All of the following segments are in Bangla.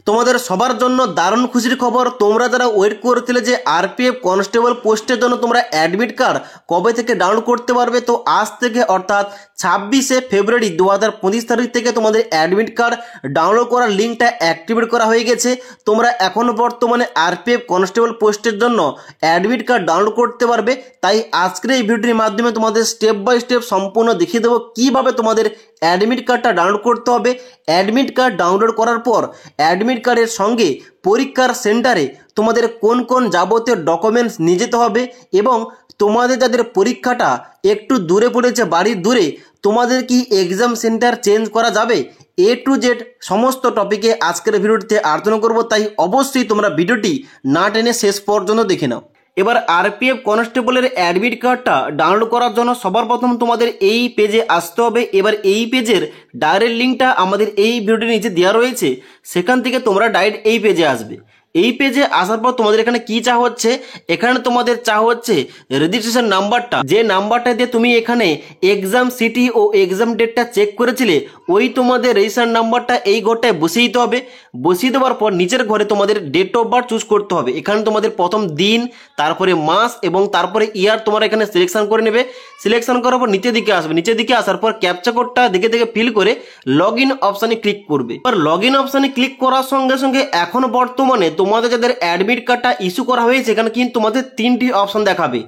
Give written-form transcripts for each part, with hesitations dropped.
তোমাদের সবার জন্য দারুণ খুশির খবর। তোমরা যারা ওয়েট করছিলে যে আরপিএফ কনস্টেবল পোস্টের জন্য তোমরা অ্যাডমিট কার্ড কবে থেকে ডাউনলোড করতে পারবে, তো আজ থেকে অর্থাৎ 26শে ফেব্রুয়ারি 2025 তারিখ থেকে তোমাদের অ্যাডমিট কার্ড ডাউনলোড করার লিঙ্কটা অ্যাক্টিভেট করা হয়ে গেছে। তোমরা এখনও বর্তমানে আরপিএফ কনস্টেবল পোস্টের জন্য অ্যাডমিট কার্ড ডাউনলোড করতে পারবে। তাই আজকের এই ভিডিওটির মাধ্যমে তোমাদের স্টেপ বাই স্টেপ সম্পূর্ণ দেখিয়ে দেবো কীভাবে তোমাদের অ্যাডমিট কার্ডটা ডাউনলোড করতে হবে। অ্যাডমিট কার্ড ডাউনলোড করার পর অ্যাডমিট কার্ডের সঙ্গে পরীক্ষার সেন্টারে তোমাদের কোন কোন যাবতীয় ডকুমেন্টস নিয়ে যেতে হবে এবং তোমাদের যাদের পরীক্ষাটা একটু দূরে পড়েছে, বাড়ির দূরে, তোমাদের কি এক্সাম সেন্টার চেঞ্জ করা যাবে, A to Z সমস্ত টপিকে আজকের ভিডিওটিতে আলোচনা করব। তাই অবশ্যই তোমরা ভিডিওটি না টেনে শেষ পর্যন্ত দেখে নাও। এবার আরপিএফ কনস্টেবলের অ্যাডমিট কার্ডটা ডাউনলোড করার জন্য সবার প্রথম তোমাদের এই পেজে আসতে হবে। এবার এই পেজের ডাইরেক্ট লিঙ্কটা আমাদের এই ভিডিওটির নিচে দেওয়া রয়েছে, সেখান থেকে তোমরা ডাইরেক্ট এই পেজে আসবে। এই পেজে আসার পর তোমাদের এখানে কি চা হচ্ছে, এখানে তোমাদের চা হচ্ছে রেজিস্ট্রেশন নাম্বারটা, যে নাম্বারটা দিয়ে তুমি এখানে এক্সাম সিটি ও এক্সাম ডেটটা চেক করেছিলে, ওই তোমাদের রেজিস্ট্রেশন নাম্বারটা এই ঘরটায় বসিয়ে দিতে হবে। বসিয়ে দেওয়ার পর নিচের ঘরে তোমাদের ডেট অফ বার্থ চুজ করতে হবে। এখানে তোমাদের প্রথম দিন, তারপরে মাস এবং তারপরে ইয়ার তোমরা এখানে সিলেকশন করে নেবে। সিলেকশন করার পর নিচের দিকে আসবে। নিচের দিকে আসার পর ক্যাপচা কোডটা দেখে দেখে ফিল করে লগ ইন অপশানে ক্লিক করবে। এবার লগ ইন অপশানে ক্লিক করার সঙ্গে সঙ্গে এখন বর্তমানে তোমাদের যাদের অ্যাডমিট কার্ডটা ইস্যু করা হয়েছে এখানে কিন্তু তোমাদের 3টি অপশন দেখাবে।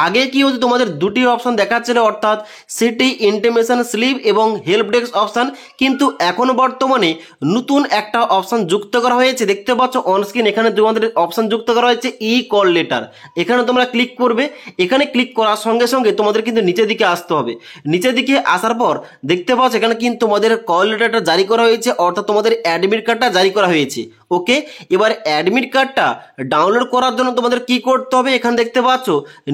আগে কি হতো, তোমাদের 2টি অপশন দেখাচ্ছিল, অর্থাৎ সিটি ইন্টিমেশন স্লিপ এবং হেল্প ডেস্ক অপশন, কিন্তু এখন বর্তমানে নতুন একটা অপশন যুক্ত করা হয়েছে। দেখতে পাচ্ছ অন স্ক্রিন, এখানে তোমাদের অপশন যুক্ত করা হয়েছে ই কল লেটার। এখানে তোমরা ক্লিক করবে। এখানে ক্লিক করার সঙ্গে সঙ্গে তোমাদের কিন্তু নিচের দিকে আসতে হবে। নিচের দিকে আসার পর দেখতে পাচ্ছ এখানে কিন্তু তোমাদের কল লেটারটা জারি করা হয়েছে, অর্থাৎ তোমাদের অ্যাডমিট কার্ডটা জারি করা হয়েছে। ওকে, এবার অ্যাডমিট কার্ডটা ডাউনলোড করার জন্য তোমাদের কি করতে হবে, এখানে দেখতে পাচ্ছ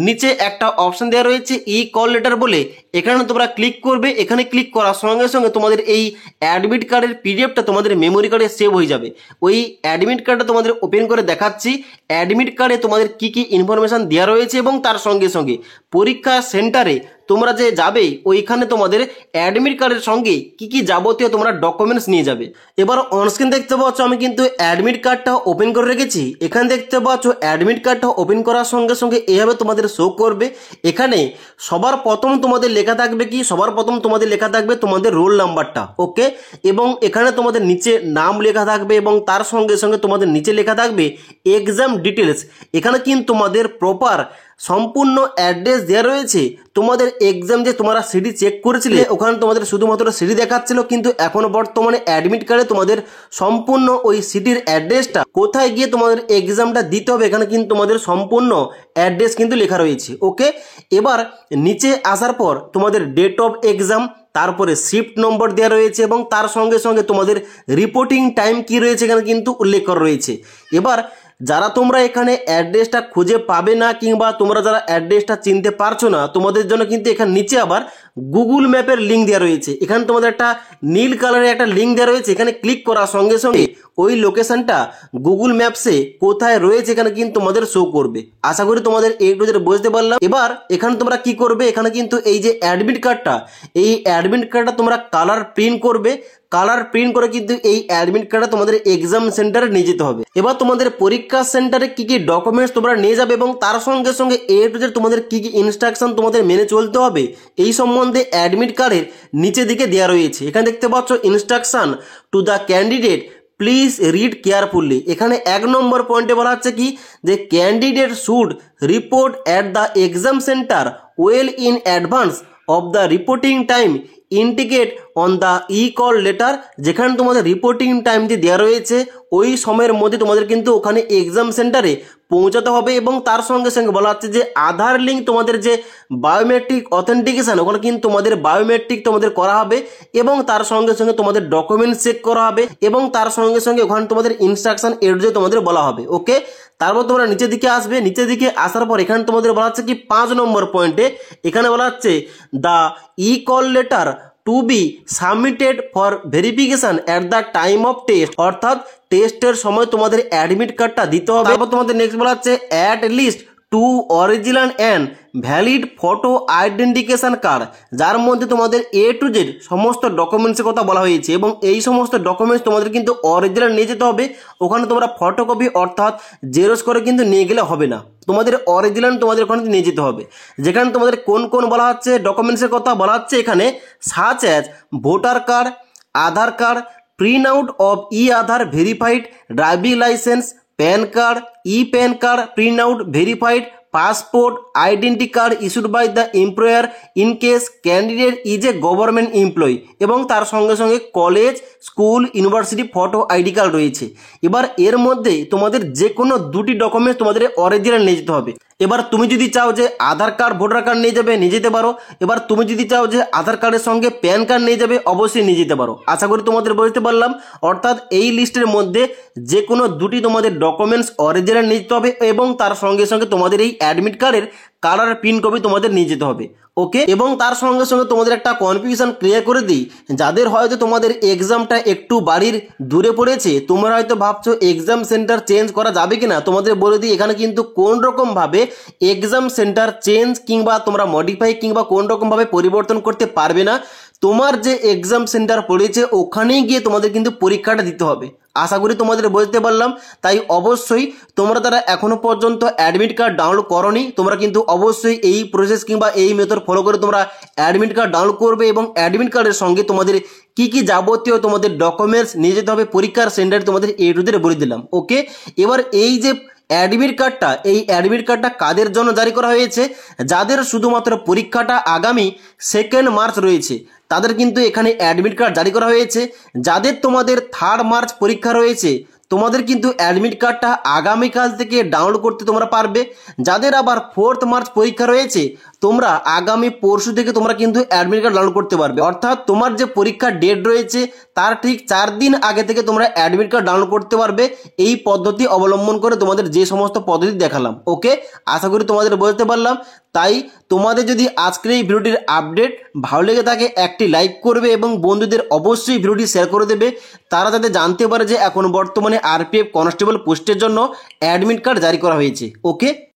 নিচে একটা অপশন দেওয়া রয়েছে ই কল লেটার বলে, এখানে তোমরা ক্লিক করবে। এখানে ক্লিক করার সঙ্গে সঙ্গে তোমাদের এই অ্যাডমিট কার্ডের পিডিএফটা তোমাদের মেমোরি কার্ডে সেভ হয়ে যাবে। ওই অ্যাডমিট কার্ডটা তোমাদের ওপেন করে দেখাচ্ছি। অ্যাডমিট কার্ডে তোমাদের কি কি ইনফরমেশন দেওয়া রয়েছে এবং তার সঙ্গে সঙ্গে পরীক্ষা সেন্টারে তোমরা যে যাবে ওইখানে তোমাদের অ্যাডমিট কার্ডের সঙ্গে কি কি যাবতীয় তোমরা ডকুমেন্টস নিয়ে যাবে। এবার অনস্ক্রিন দেখতে পাচ্ছ আমি কিন্তু অ্যাডমিট কার্ডটা ওপেন করে রেখেছি। এখানে দেখতে পাচ্ছ অ্যাডমিট কার্ডটা ওপেন করার সঙ্গে সঙ্গে এইভাবে তোমাদের শো করবে। এখানে সবার প্রথম তোমাদের লেখা থাকবে কি, সবার প্রথম তোমাদের লেখা থাকবে তোমাদের রোল নাম্বারটা। ওকে, এবং এখানে তোমাদের নিচে নাম লেখা থাকবে এবং তার সঙ্গে সঙ্গে তোমাদের নিচে লেখা থাকবে এক্সাম ডিটেলস। এখানে কিন্তু তোমাদের প্রপার সম্পূর্ণ অ্যাড্রেস দেওয়া রয়েছে। তোমাদের এক্সাম যে তোমরা সিডি চেক করেছিলে ওখানে তোমাদের শুধুমাত্র সিডি দেখাচ্ছিল, কিন্তু এখন বর্তমানে অ্যাডমিট কার্ডে তোমাদের সম্পূর্ণ ওই সিটির অ্যাড্রেসটা, কোথায় গিয়ে তোমাদের এক্সামটা দিতে হবে, এখানে কিন্তু তোমাদের সম্পূর্ণ অ্যাড্রেস কিন্তু লেখা রয়েছে। ওকে, এবার নিচে আসার পর তোমাদের ডেট অফ এক্সাম, তারপরে শিফট নম্বর দেওয়া রয়েছে এবং তার সঙ্গে সঙ্গে তোমাদের রিপোর্টিং টাইম কি রয়েছে এখানে কিন্তু উল্লেখ করা রয়েছে। এবার যারা তোমরা এখানে অ্যাড্রেসটা খুঁজে পাবে না কিংবা তোমরা যারা অ্যাড্রেসটা চিনতে পারছো না, তোমাদের জন্য কিন্তু এখানে নিচে আবার গুগল ম্যাপের লিঙ্ক দেওয়া রয়েছে। এখানে তোমাদের একটা নীল কালারের একটা লিঙ্ক দেওয়া রয়েছে। এখানে ক্লিক করার সঙ্গে সঙ্গে ওই লোকেশনটা গুগল ম্যাপসে কোথায় রয়েছে এখানে কিন্তু তোমাদের শো করবে। আশা করি তোমাদের এই টু যেটা বুঝতে পারলাম। এবার এখানে তোমরা কি করবে, এখানে কিন্তু এই যে অ্যাডমিট কার্ডটা, এই অ্যাডমিট কার্ডটা তোমরা কালার প্রিন্ট করবে। কালার প্রিন্ট করে কিন্তু এই অ্যাডমিট কার্ডটা তোমাদের এক্সাম সেন্টারে নিয়ে যেতে হবে। এবার তোমাদের পরীক্ষা সেন্টারে কি কি ডকুমেন্টস তোমরা নিয়ে যাবে এবং তার সঙ্গে সঙ্গে এ টু জেড তোমাদের কি কি ইনস্ট্রাকশন তোমাদের মেনে চলতে হবে এই সম্বন্ধে অ্যাডমিট কার্ডের নিচে দিকে দেওয়া রয়েছে। এখানে দেখতে পাচ্ছ instruction to the candidate, please read carefully. এখানে 1 নম্বর পয়েন্টে বলা হচ্ছে কি, যে candidate should report at the exam centre well in advance of the reporting time indicate on the E call letter. যেখানে তোমাদের রিপোর্টিং টাইম যে দেওয়া রয়েছে ওই সময়ের মধ্যে তোমাদের কিন্তু ওখানে এক্সাম সেন্টারে পৌঁছাতে হবে এবং তার সঙ্গে সঙ্গে বলা হচ্ছে যে আধার লিঙ্ক, তোমাদের যে বায়োমেট্রিক অথেন্টিকেশন, ওখানে কিন্তু তোমাদের বায়োমেট্রিক তোমাদের করা হবে এবং তার সঙ্গে সঙ্গে তোমাদের ডকুমেন্টস চেক করা হবে এবং তার সঙ্গে সঙ্গে ওখানে তোমাদের ইনস্ট্রাকশন এর যে তোমাদের বলা হবে। ওকে, তারপর তোমরা নিচের দিকে আসবে। নিচের দিকে আসার পর এখানে তোমাদের বলা হচ্ছে কি 5 নম্বর পয়েন্টে এখানে বলা হচ্ছে the E call letter to be submitted for verification at the time of test, অর্থাৎ টেস্টের সময় তোমাদের অ্যাডমিট কার্ডটা দিতে হবে। তারপর তোমাদের নেক্সট বলা হচ্ছে at least two original and valid photo identification card, যার মধ্যে তোমাদের A to Z সমস্ত ডকুমেন্টসের কথা বলা হয়েছে এবং এই সমস্ত ডকুমেন্টস তোমাদের কিন্তু অরিজিনাল নিয়ে যেতে হবে। ওখানে তোমরা ফটোকপি অর্থাৎ জেরক্স করে কিন্তু নিয়ে গেলে হবে না, তোমাদের অরিজিনাল তোমাদের ওখানে নিয়ে যেতে হবে। যেখানে তোমাদের কোন কোন বলা হচ্ছে ডকুমেন্টসের কথা বলা হচ্ছে এখানে, such as voter card, Aadhaar card, print out of e Aadhaar verified, driving licence, PAN card, e PAN card print out verified, passport, identity card issued by the employer in case candidate is a government employee, এবং তার সঙ্গে সঙ্গে college, school, university photo ID card রয়েছে। এবার এর মধ্যে তোমাদের যে কোনো দুটি ডকুমেন্টস তোমাদের অরিজিনাল নিয়ে যেতে হবে। এবার তুমি যদি চাও যে আধার কার্ড ভোটার কার্ড নিয়ে যাবে, নিয়ে যেতে পারো। এবার তুমি যদি চাও যে আধার কার্ডের সঙ্গে প্যান কার্ড নিয়ে যাবে, অবশ্যই নিয়ে যেতে পারো। আশা করি তোমাদের বুঝতে পারলাম। অর্থাৎ এই লিস্টের মধ্যে যে কোনো দুটি তোমাদের ডকুমেন্টস অরিজিনাল নিয়ে যেতে হবে এবং তার সঙ্গে সঙ্গে তোমাদের এই অ্যাডমিট কার্ডের কালার প্রিন্ট কপি তোমাদের নিয়ে যেতে হবে। ওকে, এবং তার সঙ্গে সঙ্গে তোমাদের একটা কনফিউশন ক্লিয়ার করে দিই, যাদের হয়তো তোমাদের এক্সামটা একটু বাড়ির দূরে পড়েছে, তোমরা হয়তো ভাবছো এক্সাম সেন্টার চেঞ্জ করা যাবে কিনা, তোমাদের বলে দিই এখানে কিন্তু কোন রকমভাবে এক্সাম সেন্টার চেঞ্জ কিংবা তোমরা মডিফাই কিংবা কোন রকমভাবে পরিবর্তন করতে পারবে না। তোমার যে এক্সাম সেন্টার পড়েছে ওখানেই গিয়ে তোমাদের কিন্তু পরীক্ষাটা দিতে হবে। আশা করি তোমাদের বুঝতে পারলাম। তাই অবশ্যই তোমরা যারা এখনো পর্যন্ত অ্যাডমিট কার্ড ডাউনলোড করোনি, তোমরা কিন্তু অবশ্যই এই প্রসেস কিংবা এই মেথড ফলো করে তোমরা অ্যাডমিট কার্ড ডাউনলোড করবে এবং অ্যাডমিট কার্ডের সঙ্গে তোমাদের কি কি যাবতীয় তোমাদের ডকুমেন্টস নিয়ে যেতে হবে পরীক্ষার সেন্টারে তোমাদের A to Z বলে দিলাম। ওকে, এবার এই যে অ্যাডমিট কার্ডটা, এই অ্যাডমিট কার্ডটা কাদের জন্য জারি করা হয়েছে, যাদের শুধুমাত্র পরীক্ষাটা আগামী 2 মার্চ রয়েছে তাদের কিন্তু এখানে অ্যাডমিট কার্ড জারি করা হয়েছে। যাদের তোমাদের 3 মার্চ পরীক্ষা রয়েছে তোমাদের কিন্তু অ্যাডমিট কার্ডটা আগামীকাল থেকে ডাউনলোড করতে তোমরা পারবে। যাদের আবার 4 মার্চ পরীক্ষা রয়েছে তোমরা আগামী পরশু থেকে তোমরা কিন্তু অ্যাডমিট কার্ড ডাউনলোড করতে পারবে। অর্থাৎ তোমার যে পরীক্ষার ডেট রয়েছে তার ঠিক 4 দিন আগে থেকে তোমরা অ্যাডমিট কার্ড ডাউনলোড করতে পারবে, এই পদ্ধতি অবলম্বন করে তোমাদের যে সমস্ত পদ্ধতি দেখালাম। ওকে, আশা করি তোমাদের বুঝতে পারলাম। তাই তোমাদের যদি আজকের এই ভিডিওটির আপডেট ভালো লেগে থাকে একটি লাইক করবে এবং বন্ধুদের অবশ্যই ভিডিওটি শেয়ার করে দেবে, তারা যাতে জানতে পারে যে এখন বর্তমানে RPF কনস্টেবল পোস্টের জন্য অ্যাডমিট কার্ড জারি করা হয়েছে। ওকে।